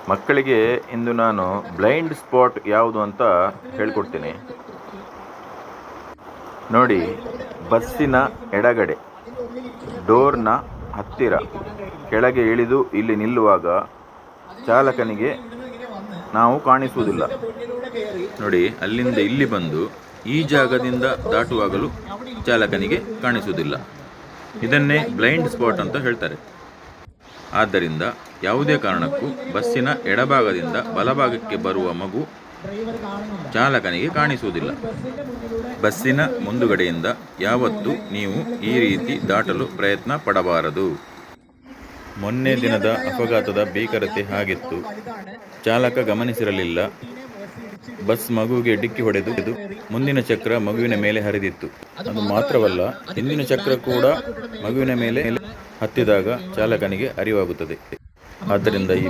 ಮಕ್ಕಳಿಗೆ ಇಂದು ನಾನು blind spot ಯಾವುದು ಅಂತ ಹೇಳ್ಕೊಡ್ತೀನಿ. ನೋಡಿ, ಬಸ್ಸಿನ ಎಡಗಡೆ ಡೋರ್ನ ಹತ್ತಿರ ಕೆಳಗೆ ಇಳಿದು ಇಲ್ಲಿ ನಿಲ್ಲುವಾಗ ಚಾಲಕನಿಗೆ ನಾವು ಕಾಣಿಸುವುದಿಲ್ಲ. ನೋಡಿ, ಅಲ್ಲಿಂದ ಇಲ್ಲಿ ಬಂದು ಈ ಜಾಗದಿಂದ ದಾಟುವಾಗಲೂ ಚಾಲಕನಿಗೆ ಕಾಣಿಸುವುದಿಲ್ಲ. ಇದನ್ನೇ ಬ್ಲೈಂಡ್ ಸ್ಪಾಟ್ ಅಂತ ಹೇಳ್ತಾರೆ. ಆದ್ದರಿಂದ ಯಾವುದೇ ಕಾರಣಕ್ಕೂ ಬಸ್ಸಿನ ಎಡಭಾಗದಿಂದ ಬಲಭಾಗಕ್ಕೆ ಬರುವ ಮಗು ಚಾಲಕನಿಗೆ ಕಾಣಿಸುವುದಿಲ್ಲ. ಬಸ್ಸಿನ ಮುಂದುಗಡೆಯಿಂದ ಯಾವತ್ತೂ ನೀವು ಈ ರೀತಿ ದಾಟಲು ಪ್ರಯತ್ನ ಪಡಬಾರದು. ಮೊನ್ನೆ ದಿನದ ಅಪಘಾತದ ಭೀಕರತೆ ಹಾಗಿತ್ತು. ಚಾಲಕ ಗಮನಿಸಿರಲಿಲ್ಲ. ಬಸ್ ಮಗುವಿಗೆ ಡಿಕ್ಕಿ ಹೊಡೆದು ಮುಂದಿನ ಚಕ್ರ ಮಗುವಿನ ಮೇಲೆ ಹರಿದಿತ್ತು. ಅದು ಮಾತ್ರವಲ್ಲ, ಹಿಂದಿನ ಚಕ್ರ ಕೂಡ ಮಗುವಿನ ಮೇಲೆ ಹತ್ತಿದಾಗ ಚಾಲಕನಿಗೆ ಅರಿವಾಗುತ್ತದೆ. ಆದ್ದರಿಂದ ಈ